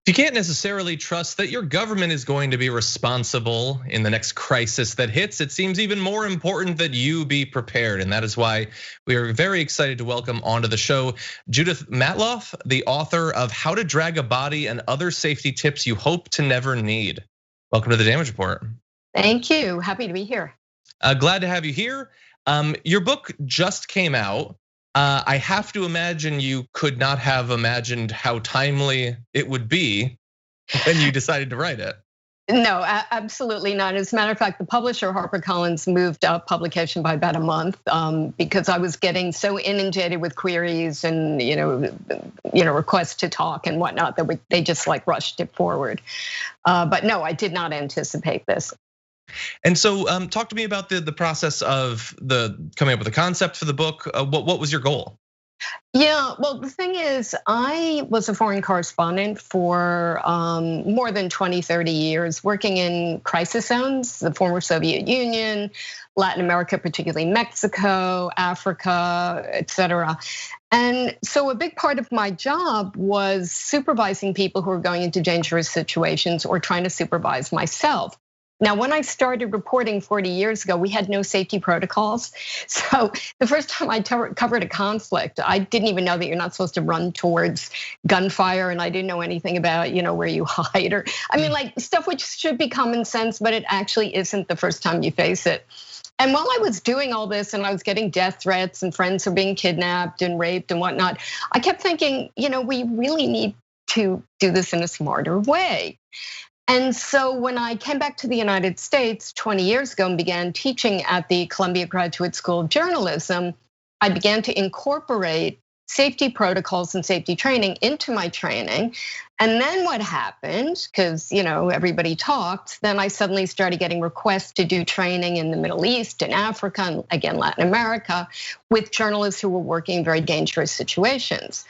You can't necessarily trust that your government is going to be responsible in the next crisis that hits. It seems even more important that you be prepared. And that is why we are very excited to welcome onto the show Judith Matloff, the author of How to Drag a Body and Other Safety Tips You Hope to Never Need. Welcome to the Damage Report. Thank you, happy to be here. Glad to have you here. Your book just came out. I have to imagine you could not have imagined how timely it would be when you decided to write it. No, absolutely not. As a matter of fact, the publisher HarperCollins moved up publication by about a month because I was getting so inundated with queries and requests to talk and whatnot that they just like rushed it forward. But no, I did not anticipate this. And so, talk to me about the process of coming up with a concept for the book. What was your goal? Yeah, well, the thing is, I was a foreign correspondent for more than 20, 30 years, working in crisis zones, the former Soviet Union, Latin America, particularly Mexico, Africa, etc. And so a big part of my job was supervising people who were going into dangerous situations or trying to supervise myself. Now, when I started reporting 40 years ago, we had no safety protocols. So the first time I covered a conflict, I didn't even know that you're not supposed to run towards gunfire, and I didn't know anything about where you hide, or I mean, like stuff which should be common sense, but it actually isn't the first time you face it. And while I was doing all this and I was getting death threats and friends were being kidnapped and raped and whatnot, I kept thinking, we really need to do this in a smarter way. And so when I came back to the United States 20 years ago and began teaching at the Columbia Graduate School of Journalism, I began to incorporate safety protocols and safety training into my training. And then what happened, because everybody talked, then I suddenly started getting requests to do training in the Middle East and Africa and again, Latin America with journalists who were working in very dangerous situations.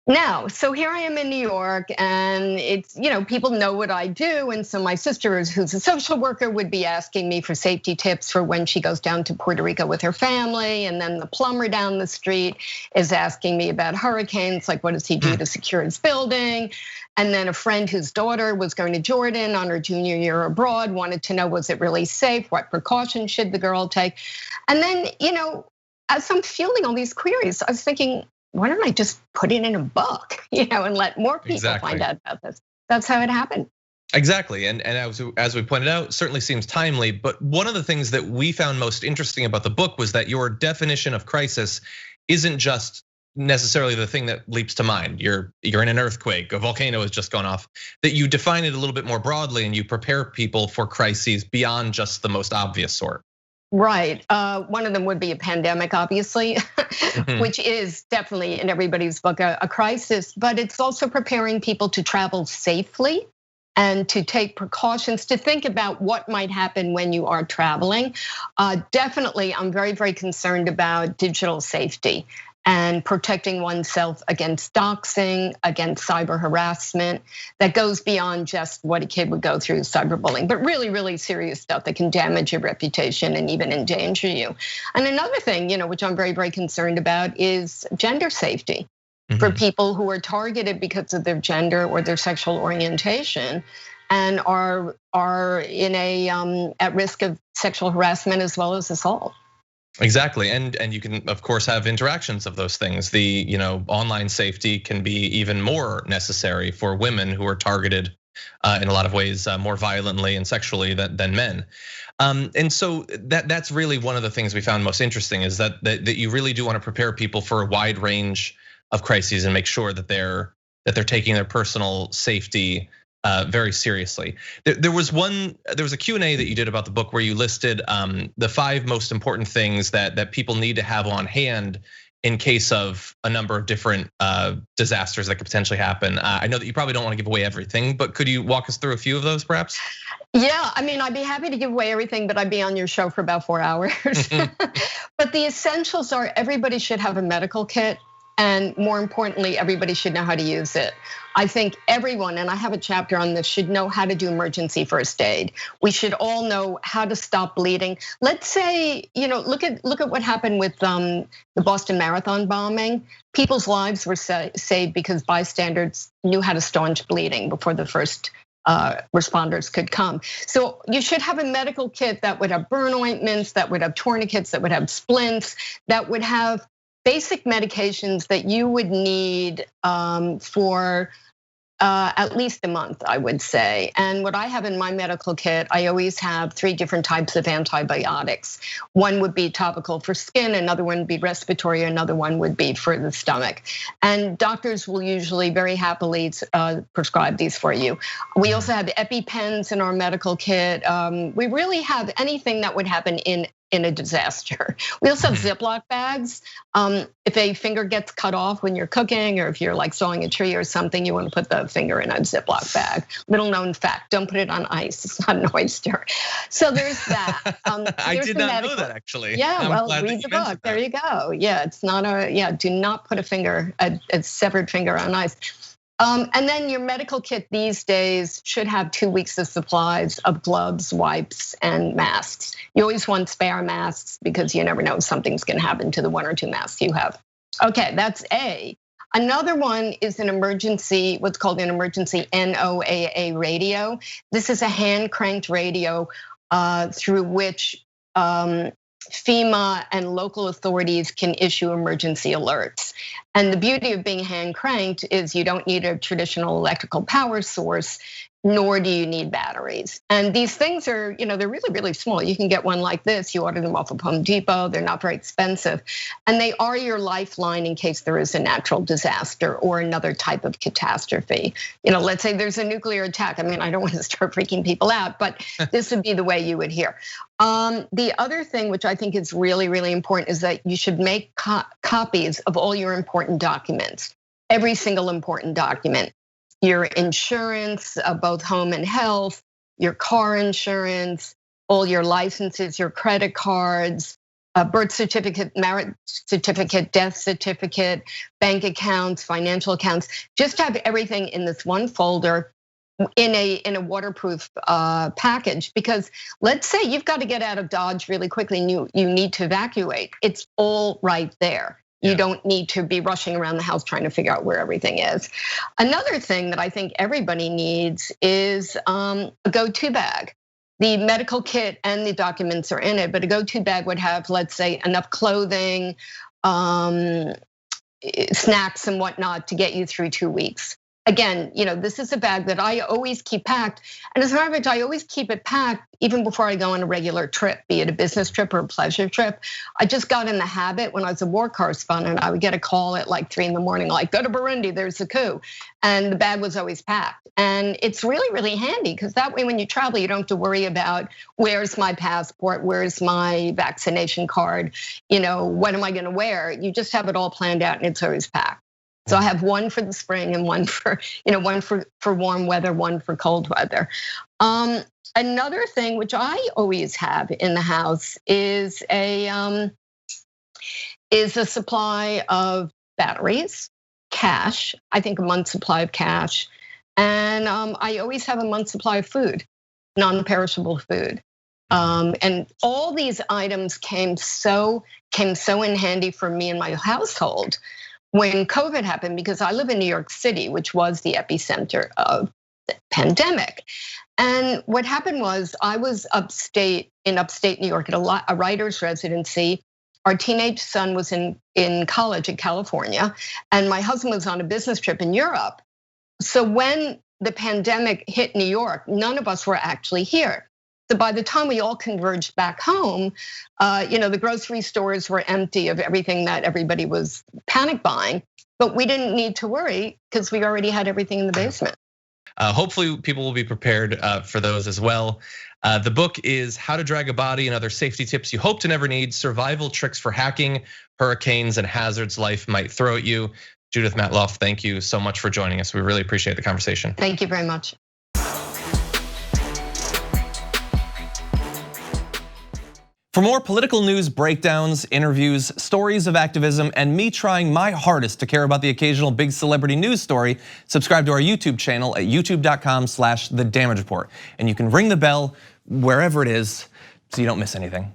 Now, so here I am in New York, and it's, people know what I do. And so my sister, who's a social worker, would be asking me for safety tips for when she goes down to Puerto Rico with her family. And then the plumber down the street is asking me about hurricanes, like what does he do to secure his building? And then a friend whose daughter was going to Jordan on her junior year abroad wanted to know, was it really safe? What precautions should the girl take? And then, as I'm fielding all these queries, I was thinking, why don't I just put it in a book, and let more people find out about this? That's how it happened. Exactly, and as we pointed out, certainly seems timely. But one of the things that we found most interesting about the book was that your definition of crisis isn't just necessarily the thing that leaps to mind. You're in an earthquake, a volcano has just gone off. That you define it a little bit more broadly, and you prepare people for crises beyond just the most obvious sort. Right, one of them would be a pandemic, obviously, which is definitely in everybody's book a crisis, but it's also preparing people to travel safely and to take precautions, to think about what might happen when you are traveling. Definitely, I'm very, very concerned about digital safety and protecting oneself against doxing, against cyber harassment that goes beyond just what a kid would go through cyberbullying, but really, really serious stuff that can damage your reputation and even endanger you. And another thing, which I'm very, very concerned about is gender safety for people who are targeted because of their gender or their sexual orientation and are in at risk of sexual harassment as well as assault. Exactly, and you can of course have interactions of those things. The online safety can be even more necessary for women who are targeted in a lot of ways more violently and sexually than men. And so that's really one of the things we found most interesting is that you really do want to prepare people for a wide range of crises and make sure that they're taking their personal safety very seriously. There was a Q&A that you did about the book where you listed the 5 most important things that people need to have on hand in case of a number of different disasters that could potentially happen. I know that you probably don't want to give away everything, but could you walk us through a few of those perhaps? Yeah, I mean, I'd be happy to give away everything, but I'd be on your show for about 4 hours. But the essentials are everybody should have a medical kit. And more importantly, everybody should know how to use it. I think everyone, and I have a chapter on this, should know how to do emergency first aid. We should all know how to stop bleeding. Let's say, look at what happened with the Boston Marathon bombing. People's lives were saved because bystanders knew how to staunch bleeding before the first responders could come. So you should have a medical kit that would have burn ointments, that would have tourniquets, that would have splints, that would have basic medications that you would need for at least a month, I would say. And what I have in my medical kit, I always have 3 different types of antibiotics. One would be topical for skin, another one would be respiratory, another one would be for the stomach. And doctors will usually very happily prescribe these for you. We also have Epi Pens in our medical kit. We really have anything that would happen in a disaster. We also have Ziploc bags. If a finger gets cut off when you're cooking, or if you're like sawing a tree or something, you want to put the finger in a Ziploc bag. Little known fact, don't put it on ice, it's not an oyster. So there's that. I did not know that actually. Yeah, well, read the book, there you go. Yeah, it's not do not put a severed finger on ice. And then your medical kit these days should have 2 weeks of supplies of gloves, wipes, and masks. You always want spare masks because you never know if something's gonna happen to the 1 or 2 masks you have. Okay, that's A. Another one is an emergency, what's called an emergency NOAA radio. This is a hand cranked radio through which FEMA and local authorities can issue emergency alerts. And the beauty of being hand cranked is you don't need a traditional electrical power source, nor do you need batteries. And these things are, they're really, really small. You can get one like this, you order them off of Home Depot, they're not very expensive. And they are your lifeline in case there is a natural disaster or another type of catastrophe. Let's say there's a nuclear attack. I mean, I don't want to start freaking people out, but this would be the way you would hear. The other thing, which I think is really, really important, is that you should make copies of all your important documents, every single important document. Your insurance, both home and health, your car insurance, all your licenses, your credit cards, birth certificate, marriage certificate, death certificate, bank accounts, financial accounts. Just have everything in this one folder in a waterproof package, because let's say you've got to get out of Dodge really quickly and you need to evacuate. It's all right there. You don't need to be rushing around the house trying to figure out where everything is. Another thing that I think everybody needs is a go-to bag. The medical kit and the documents are in it, but a go-to bag would have, let's say, enough clothing, snacks and whatnot to get you through 2 weeks. Again, this is a bag that I always keep packed. And as a matter of fact, I always keep it packed even before I go on a regular trip, be it a business trip or a pleasure trip. I just got in the habit when I was a war correspondent, I would get a call at like 3 in the morning, like, go to Burundi, there's a coup. And the bag was always packed. And it's really, really handy because that way when you travel, you don't have to worry about where's my passport, where's my vaccination card, what am I gonna wear? You just have it all planned out and it's always packed. So I have one for the spring and one for, one for warm weather, one for cold weather. Another thing which I always have in the house is a supply of batteries, cash. I think a month's supply of cash, and I always have a month's supply of food, non-perishable food. And all these items came so in handy for me and my household when COVID happened, because I live in New York City, which was the epicenter of the pandemic. And what happened was I was in upstate New York at a writer's residency. Our teenage son was in college in California, and my husband was on a business trip in Europe. So when the pandemic hit New York, none of us were actually here. So by the time we all converged back home, the grocery stores were empty of everything that everybody was panic buying, but we didn't need to worry because we already had everything in the basement. Hopefully people will be prepared for those as well. The book is How to Drag a Body and Other Safety Tips You Hope to Never Need, Survival Tricks for Hacking, Hurricanes, and Hazards Life Might Throw at You. Judith Matloff, thank you so much for joining us. We really appreciate the conversation. Thank you very much. For more political news breakdowns, interviews, stories of activism, and me trying my hardest to care about the occasional big celebrity news story, subscribe to our YouTube channel at youtube.com/thedamagereport. And you can ring the bell wherever it is so you don't miss anything.